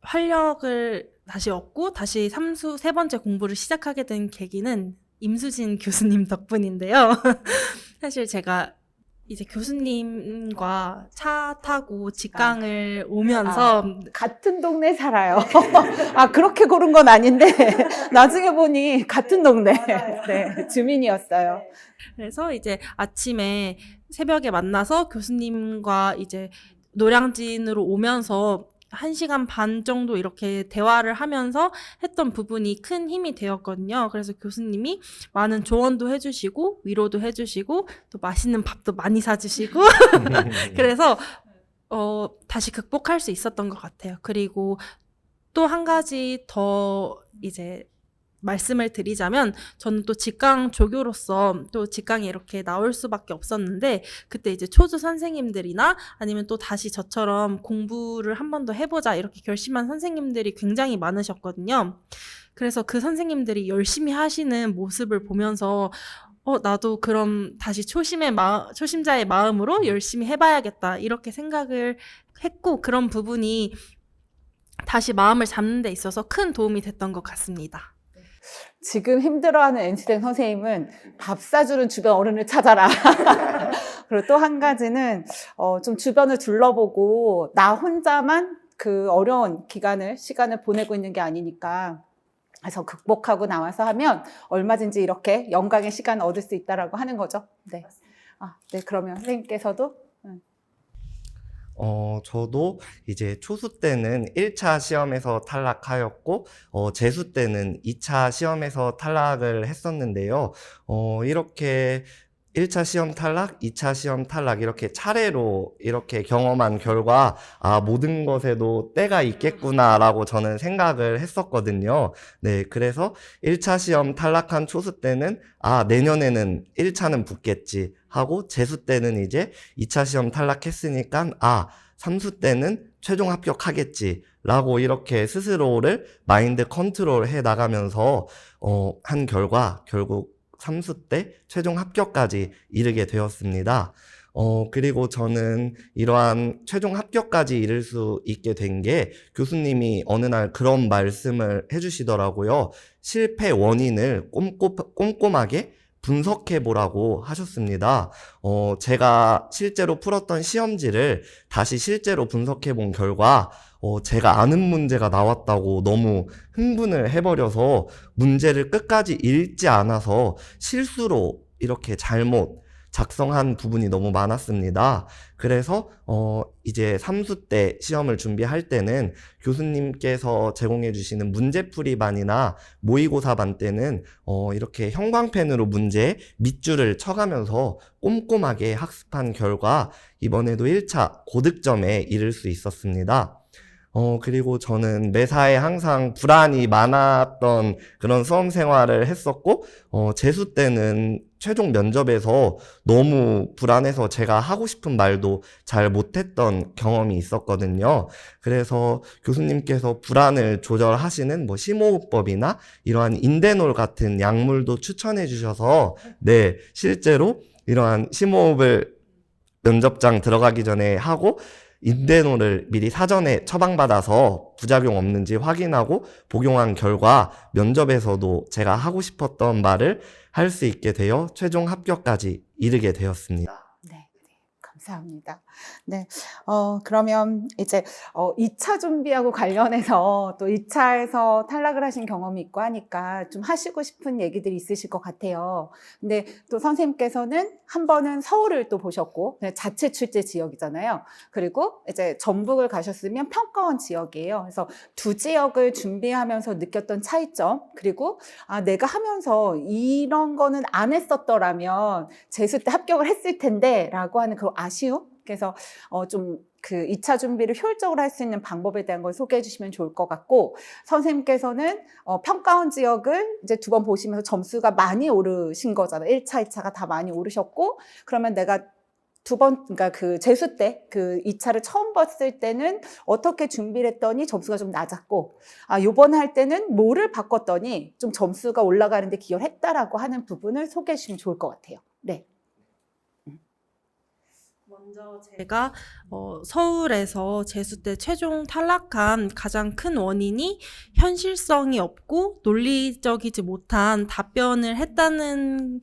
활력을 다시 얻고 다시 삼수 세 번째 공부를 시작하게 된 계기는 임수진 교수님 덕분인데요. 사실 제가 이제 교수님과 차 타고 직강을 오면서 같은 동네 살아요. 아, 그렇게 고른 건 아닌데, 나중에 보니 같은 동네, 네, 주민이었어요. 그래서 이제 아침에 새벽에 만나서 교수님과 이제 노량진으로 오면서 1시간 반 정도 이렇게 대화를 하면서 했던 부분이 큰 힘이 되었거든요. 그래서 교수님이 많은 조언도 해주시고 위로도 해주시고 또 맛있는 밥도 많이 사주시고 그래서 다시 극복할 수 있었던 것 같아요. 그리고 또 한 가지 더 이제 말씀을 드리자면 저는 또 직강 조교로서 또 직강에 이렇게 나올 수밖에 없었는데 그때 이제 초조 선생님들이나 아니면 또 다시 저처럼 공부를 한 번 더 해보자 이렇게 결심한 선생님들이 굉장히 많으셨거든요. 그래서 그 선생님들이 열심히 하시는 모습을 보면서 나도 그럼 다시 초심자의 마음으로 열심히 해봐야겠다 이렇게 생각을 했고 그런 부분이 다시 마음을 잡는 데 있어서 큰 도움이 됐던 것 같습니다. 지금 힘들어하는 NC생 선생님은 밥 사주는 주변 어른을 찾아라. 그리고 또 한 가지는 좀 주변을 둘러보고 나 혼자만 그 어려운 시간을 보내고 있는 게 아니니까 그래서 극복하고 나와서 하면 얼마든지 이렇게 영광의 시간을 얻을 수 있다라고 하는 거죠. 네. 네, 그러면 선생님께서도 저도 이제 초수 때는 1차 시험에서 탈락하였고, 재수 때는 2차 시험에서 탈락을 했었는데요. 이렇게 1차 시험 탈락, 2차 시험 탈락 이렇게 차례로 이렇게 경험한 결과 모든 것에도 때가 있겠구나라고 저는 생각을 했었거든요. 네, 그래서 1차 시험 탈락한 초수 때는 내년에는 1차는 붙겠지 하고 재수 때는 이제 2차 시험 탈락했으니까 3수 때는 최종 합격하겠지 라고 이렇게 스스로를 마인드 컨트롤 해 나가면서 한 결과 결국 3수 때 최종 합격까지 이르게 되었습니다. 그리고 저는 이러한 최종 합격까지 이룰 수 있게 된 게 교수님이 어느 날 그런 말씀을 해주시더라고요. 실패 원인을 꼼꼼하게 분석해 보라고 하셨습니다. 제가 실제로 풀었던 시험지를 다시 실제로 분석해 본 결과 제가 아는 문제가 나왔다고 너무 흥분을 해버려서 문제를 끝까지 읽지 않아서 실수로 이렇게 잘못 작성한 부분이 너무 많았습니다. 그래서 이제 3수 때 시험을 준비할 때는 교수님께서 제공해 주시는 문제풀이반이나 모의고사반 때는 이렇게 형광펜으로 문제에 밑줄을 쳐가면서 꼼꼼하게 학습한 결과 이번에도 1차 고득점에 이를 수 있었습니다. 그리고 저는 매사에 항상 불안이 많았던 그런 수험 생활을 했었고, 재수 때는 최종 면접에서 너무 불안해서 제가 하고 싶은 말도 잘 못했던 경험이 있었거든요. 그래서 교수님께서 불안을 조절하시는 심호흡법이나 이러한 인대놀 같은 약물도 추천해 주셔서, 네, 실제로 이러한 심호흡을 면접장 들어가기 전에 하고, 인대놀을 미리 사전에 처방받아서 부작용 없는지 확인하고 복용한 결과 면접에서도 제가 하고 싶었던 말을 할 수 있게 되어 최종 합격까지 이르게 되었습니다. 네, 감사합니다. 네, 그러면 이제 2차 준비하고 관련해서 또 2차에서 탈락을 하신 경험이 있고 하니까 좀 하시고 싶은 얘기들이 있으실 것 같아요. 근데 또 선생님께서는 한 번은 서울을 또 보셨고 자체 출제 지역이잖아요. 그리고 이제 전북을 가셨으면 평가원 지역이에요. 그래서 두 지역을 준비하면서 느꼈던 차이점, 그리고 내가 하면서 이런 거는 안 했었더라면 재수 때 합격을 했을 텐데 라고 하는 그 아쉬움? 그래서 좀 그 2차 준비를 효율적으로 할 수 있는 방법에 대한 걸 소개해 주시면 좋을 것 같고, 선생님께서는 평가원 지역을 이제 2번 보시면서 점수가 많이 오르신 거잖아요. 1차, 2차가 다 많이 오르셨고, 그러면 내가 그러니까 그 재수 때, 그 2차를 처음 봤을 때는 어떻게 준비를 했더니 점수가 좀 낮았고, 요번에 할 때는 뭐를 바꿨더니 좀 점수가 올라가는데 기여를 했다라고 하는 부분을 소개해 주시면 좋을 것 같아요. 네. 먼저 제가 서울에서 재수 때 최종 탈락한 가장 큰 원인이 현실성이 없고 논리적이지 못한 답변을 했다는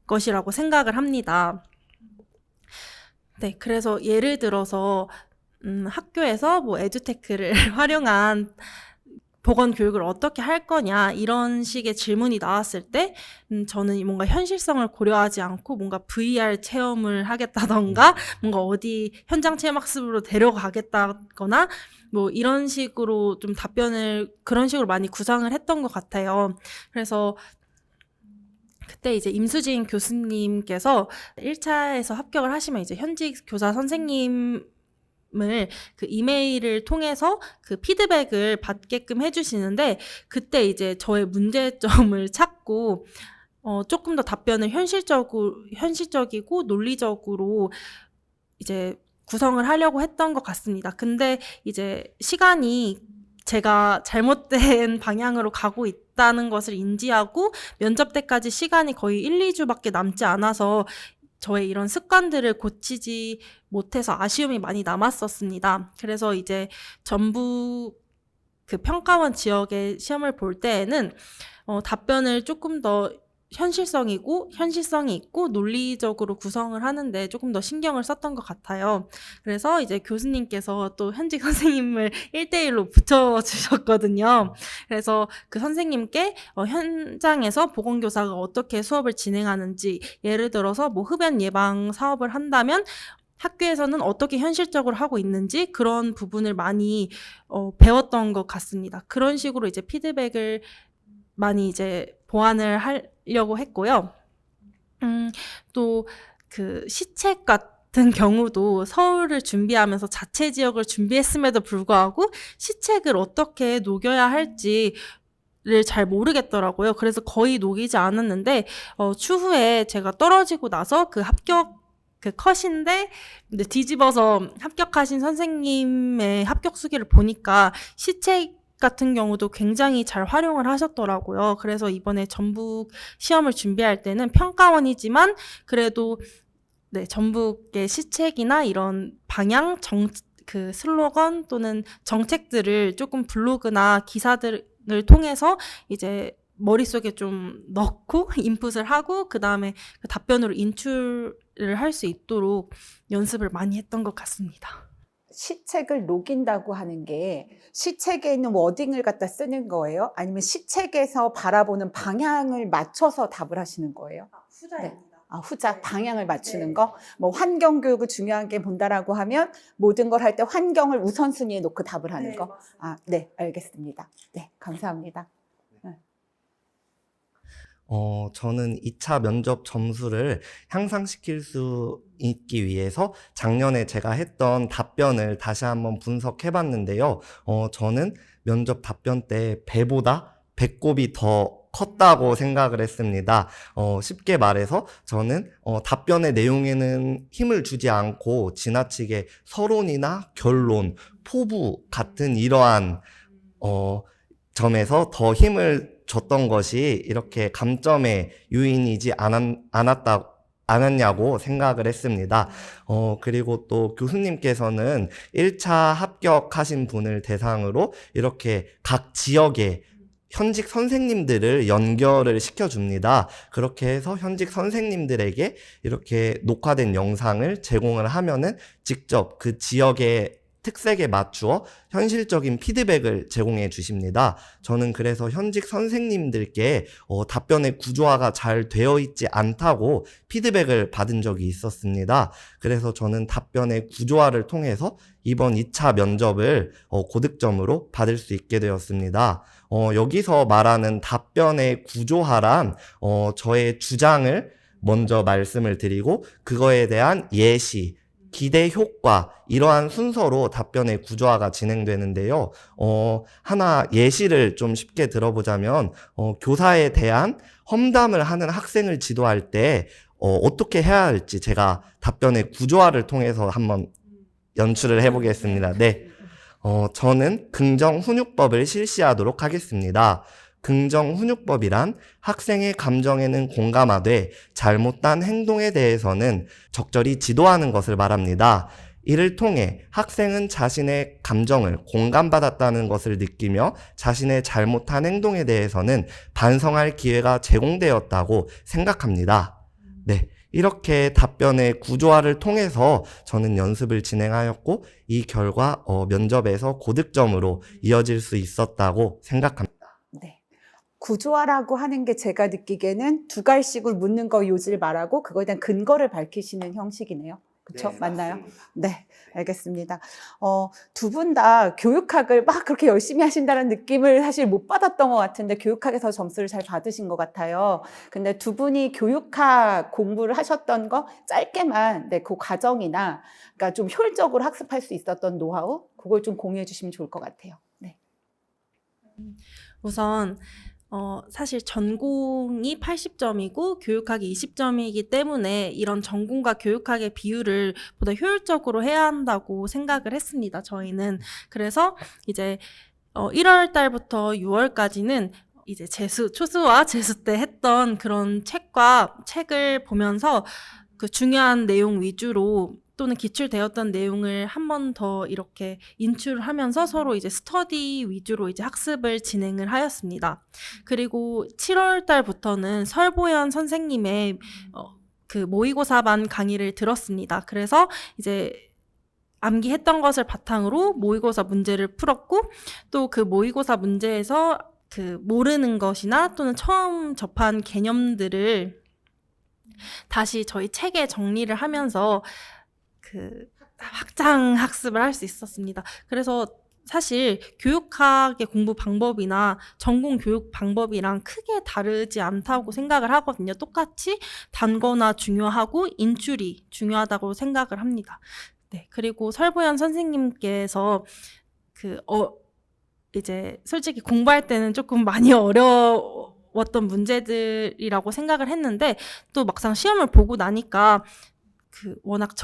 것이라고 생각을 합니다. 네, 그래서 예를 들어서 학교에서 뭐 에듀테크를 활용한 보건 교육을 어떻게 할 거냐 이런 식의 질문이 나왔을 때 저는 뭔가 현실성을 고려하지 않고 뭔가 VR 체험을 하겠다던가 뭔가 어디 현장 체험 학습으로 데려가겠다거나 뭐 이런 식으로 좀 답변을 그런 식으로 많이 구상을 했던 것 같아요. 그래서 그때 이제 임수진 교수님께서 1차에서 합격을 하시면 이제 현직 교사 선생님을 그 이메일을 통해서 그 피드백을 받게끔 해주시는데 그때 이제 저의 문제점을 찾고 조금 더 답변을 현실적이고 논리적으로 이제 구성을 하려고 했던 것 같습니다. 근데 이제 시간이 제가 잘못된 방향으로 가고 있다는 것을 인지하고 면접 때까지 시간이 거의 1, 2주밖에 남지 않아서 저의 이런 습관들을 고치지 못해서 아쉬움이 많이 남았었습니다. 그래서 이제 전북 그 평가원 지역의 시험을 볼 때에는 답변을 조금 더 현실성이 있고 논리적으로 구성을 하는데 조금 더 신경을 썼던 것 같아요. 그래서 이제 교수님께서 또 현직 선생님을 1대1로 붙여주셨거든요. 그래서 그 선생님께 현장에서 보건교사가 어떻게 수업을 진행하는지, 예를 들어서 뭐 흡연 예방 사업을 한다면 학교에서는 어떻게 현실적으로 하고 있는지 그런 부분을 많이 배웠던 것 같습니다. 그런 식으로 이제 피드백을 많이 이제 보완을 하려고 했고요. 또 그 시책 같은 경우도 서울을 준비하면서 자체 지역을 준비했음에도 불구하고 시책을 어떻게 녹여야 할지를 잘 모르겠더라고요. 그래서 거의 녹이지 않았는데 추후에 제가 떨어지고 나서 그 합격 그 컷인데 뒤집어서 합격하신 선생님의 합격 수기를 보니까 시책 같은 경우도 굉장히 잘 활용을 하셨더라고요. 그래서 이번에 전북 시험을 준비할 때는 평가원이지만 그래도 네, 전북의 시책이나 이런 방향, 그 슬로건 또는 정책들을 조금 블로그나 기사들을 통해서 이제 머릿속에 좀 넣고 인풋을 하고 그 다음에 그 답변으로 인출을 할 수 있도록 연습을 많이 했던 것 같습니다. 시책을 녹인다고 하는 게 시책에 있는 워딩을 갖다 쓰는 거예요? 아니면 시책에서 바라보는 방향을 맞춰서 답을 하시는 거예요? 후자입니다. 후자, 방향을 맞추는 거? 뭐 환경교육을 중요하게 본다라고 하면 모든 걸 할 때 환경을 우선순위에 놓고 답을 하는 거? 네, 알겠습니다. 네, 감사합니다. 저는 2차 면접 점수를 향상시킬 수 있기 위해서 작년에 제가 했던 답변을 다시 한번 분석해 봤는데요. 저는 면접 답변 때 배보다 배꼽이 더 컸다고 생각을 했습니다. 쉽게 말해서 저는 답변의 내용에는 힘을 주지 않고 지나치게 서론이나 결론, 포부 같은 이러한 점에서 더 힘을 줬던 것이 이렇게 감점의 요인이지 않았냐고 생각을 했습니다. 그리고 또 교수님께서는 1차 합격하신 분을 대상으로 이렇게 각 지역의 현직 선생님들을 연결을 시켜줍니다. 그렇게 해서 현직 선생님들에게 이렇게 녹화된 영상을 제공을 하면은 직접 그 지역의 특색에 맞추어 현실적인 피드백을 제공해 주십니다. 저는 그래서 현직 선생님들께 답변의 구조화가 잘 되어 있지 않다고 피드백을 받은 적이 있었습니다. 그래서 저는 답변의 구조화를 통해서 이번 2차 면접을 고득점으로 받을 수 있게 되었습니다. 여기서 말하는 답변의 구조화란 저의 주장을 먼저 말씀을 드리고 그거에 대한 예시, 기대 효과 이러한 순서로 답변의 구조화가 진행되는데요. 하나 예시를 좀 쉽게 들어보자면 교사에 대한 험담을 하는 학생을 지도할 때 어떻게 해야 할지 제가 답변의 구조화를 통해서 한번 연출을 해보겠습니다. 네, 저는 긍정 훈육법을 실시하도록 하겠습니다. 긍정훈육법이란 학생의 감정에는 공감하되 잘못된 행동에 대해서는 적절히 지도하는 것을 말합니다. 이를 통해 학생은 자신의 감정을 공감받았다는 것을 느끼며 자신의 잘못한 행동에 대해서는 반성할 기회가 제공되었다고 생각합니다. 네, 이렇게 답변의 구조화를 통해서 저는 연습을 진행하였고 이 결과 면접에서 고득점으로 이어질 수 있었다고 생각합니다. 네. 구조화라고 하는 게 제가 느끼기에는 두 갈씩을 묻는 거 요지를 말하고 그거에 대한 근거를 밝히시는 형식이네요. 그렇죠? 네, 맞나요? 맞습니다. 네, 알겠습니다. 두 분 다 교육학을 막 그렇게 열심히 하신다는 느낌을 사실 못 받았던 것 같은데 교육학에서 점수를 잘 받으신 것 같아요. 근데 두 분이 교육학 공부를 하셨던 거 짧게만 그 과정이나 그러니까 좀 효율적으로 학습할 수 있었던 노하우 그걸 좀 공유해 주시면 좋을 것 같아요. 네. 우선 사실 전공이 80점이고 교육학이 20점이기 때문에 이런 전공과 교육학의 비율을 보다 효율적으로 해야 한다고 생각을 했습니다. 저희는. 그래서 이제 1월 달부터 6월까지는 이제 초수와 재수 때 했던 그런 책을 보면서 그 중요한 내용 위주로 또는 기출되었던 내용을 한 번 더 이렇게 인출하면서 서로 이제 스터디 위주로 이제 학습을 진행을 하였습니다. 그리고 7월 달부터는 설보연 선생님의 그 모의고사반 강의를 들었습니다. 그래서 이제 암기했던 것을 바탕으로 모의고사 문제를 풀었고 또 그 모의고사 문제에서 그 모르는 것이나 또는 처음 접한 개념들을 다시 저희 책에 정리를 하면서 그 확장 학습을 할 수 있었습니다. 그래서 사실 교육학의 공부 방법이나 전공 교육 방법이랑 크게 다르지 않다고 생각을 하거든요. 똑같이 단거나 중요하고 인출이 중요하다고 생각을 합니다. 네, 그리고 설보연 선생님께서 이제 솔직히 공부할 때는 조금 많이 어려웠던 문제들이라고 생각을 했는데 또 막상 시험을 보고 나니까 워낙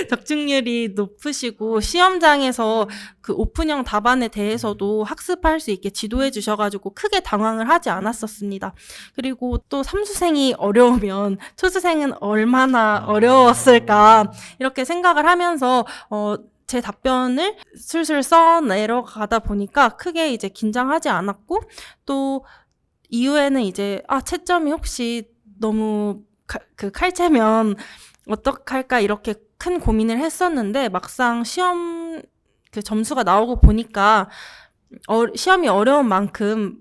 적중률이 높으시고 시험장에서 그 오픈형 답안에 대해서도 학습할 수 있게 지도해 주셔가지고 크게 당황을 하지 않았었습니다. 그리고 또 삼수생이 어려우면 초수생은 얼마나 어려웠을까 이렇게 생각을 하면서 제 답변을 술술 써내려가다 보니까 크게 이제 긴장하지 않았고 또 이후에는 이제 채점이 혹시 너무 칼채면 어떡할까 이렇게 큰 고민을 했었는데 막상 시험 그 점수가 나오고 보니까 시험이 어려운 만큼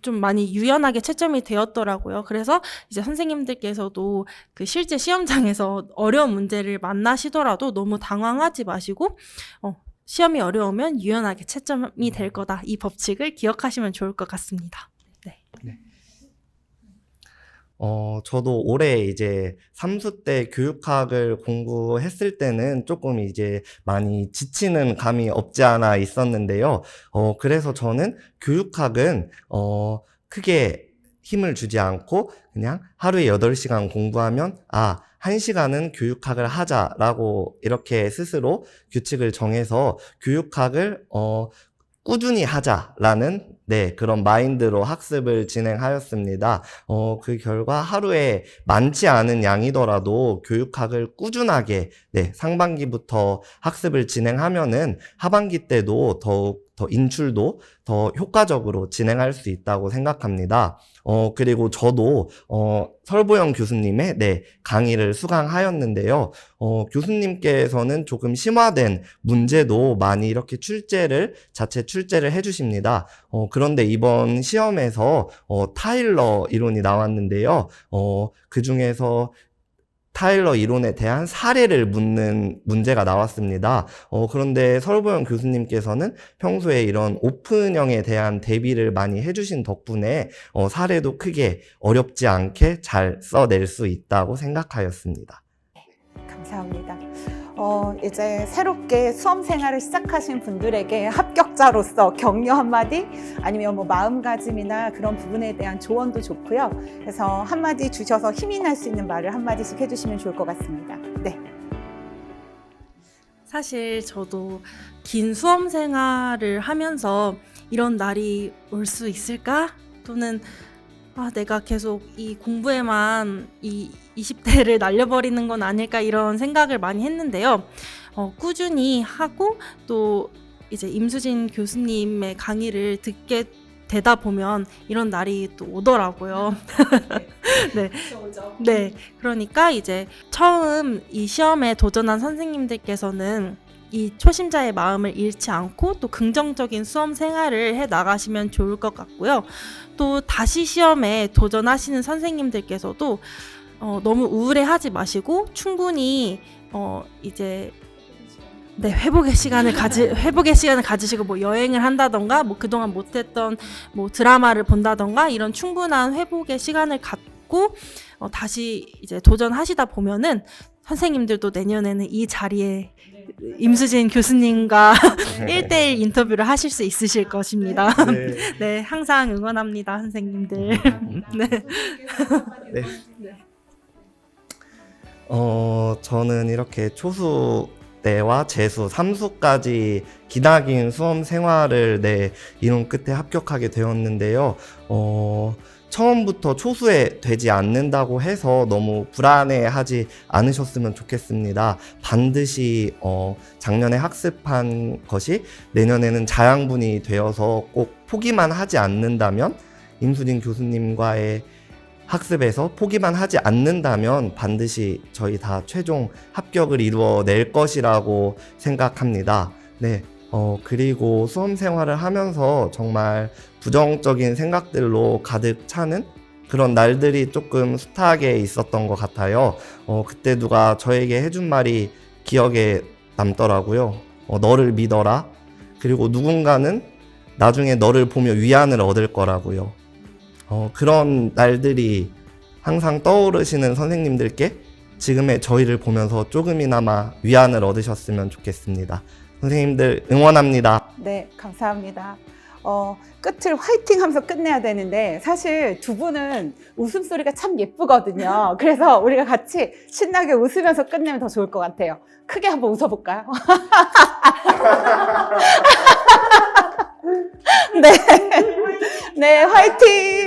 좀 많이 유연하게 채점이 되었더라고요. 그래서 이제 선생님들께서도 그 실제 시험장에서 어려운 문제를 만나시더라도 너무 당황하지 마시고 시험이 어려우면 유연하게 채점이 될 거다. 이 법칙을 기억하시면 좋을 것 같습니다. 네. 저도 올해 이제 3수 때 교육학을 공부했을 때는 조금 이제 많이 지치는 감이 없지 않아 있었는데요. 그래서 저는 교육학은, 크게 힘을 주지 않고 그냥 하루에 8시간 공부하면, 1시간은 교육학을 하자라고 이렇게 스스로 규칙을 정해서 교육학을, 꾸준히 하자라는 그런 마인드로 학습을 진행하였습니다. 그 결과 하루에 많지 않은 양이더라도 교육학을 꾸준하게 상반기부터 학습을 진행하면은 하반기 때도 더욱 더 인출도 더 효과적으로 진행할 수 있다고 생각합니다. 그리고 저도 설보영 교수님의 강의를 수강하였는데요. 교수님께서는 조금 심화된 문제도 많이 이렇게 자체 출제를 해주십니다. 그런데 이번 시험에서 타일러 이론이 나왔는데요. 그 중에서 타일러 이론에 대한 사례를 묻는 문제가 나왔습니다. 그런데 설보영 교수님께서는 평소에 이런 오픈형에 대한 대비를 많이 해주신 덕분에 사례도 크게 어렵지 않게 잘 써낼 수 있다고 생각하였습니다. 감사합니다. 이제 새롭게 수험 생활을 시작하신 분들에게 합격자로서 격려 한마디 아니면 마음가짐이나 그런 부분에 대한 조언도 좋고요. 그래서 한마디 주셔서 힘이 날 수 있는 말을 한마디씩 해주시면 좋을 것 같습니다. 네. 사실 저도 긴 수험 생활을 하면서 이런 날이 올 수 있을까? 또는 내가 계속 이 공부에만 이 20대를 날려버리는 건 아닐까 이런 생각을 많이 했는데요. 꾸준히 하고 또 이제 임수진 교수님의 강의를 듣게 되다 보면 이런 날이 또 오더라고요. 네. 네. 그러니까 이제 처음 이 시험에 도전한 선생님들께서는 이 초심자의 마음을 잃지 않고 또 긍정적인 수험 생활을 해 나가시면 좋을 것 같고요. 또 다시 시험에 도전하시는 선생님들께서도 너무 우울해하지 마시고 충분히 이제 회복의 시간을 가지시고 뭐 여행을 한다던가 뭐 그동안 못했던 뭐 드라마를 본다던가 이런 충분한 회복의 시간을 갖고 다시 이제 도전하시다 보면은 선생님들도 내년에는 이 자리에 임수진 교수님과 1대1 인터뷰를 하실 수 있으실 것입니다. 네. 네, 항상 응원합니다, 선생님들. 네. 네. 저는 이렇게 초수 때와 재수, 삼수까지 기나긴 수험 생활을 이룬 끝에 합격하게 되었는데요. 처음부터 초수에 되지 않는다고 해서 너무 불안해하지 않으셨으면 좋겠습니다. 반드시 작년에 학습한 것이 내년에는 자양분이 되어서 꼭 포기만 하지 않는다면, 임수진 교수님과의 학습에서 포기만 하지 않는다면 반드시 저희 다 최종 합격을 이루어낼 것이라고 생각합니다. 네. 그리고 수험 생활을 하면서 정말 부정적인 생각들로 가득 차는 그런 날들이 조금 숱하게 있었던 것 같아요. 그때 누가 저에게 해준 말이 기억에 남더라고요. 너를 믿어라. 그리고 누군가는 나중에 너를 보며 위안을 얻을 거라고요. 그런 날들이 항상 떠오르시는 선생님들께 지금의 저희를 보면서 조금이나마 위안을 얻으셨으면 좋겠습니다. 선생님들 응원합니다. 네, 감사합니다. 끝을 화이팅 하면서 끝내야 되는데 사실 두 분은 웃음소리가 참 예쁘거든요. 그래서 우리가 같이 신나게 웃으면서 끝내면 더 좋을 것 같아요. 크게 한번 웃어볼까요? 네, 네, 화이팅!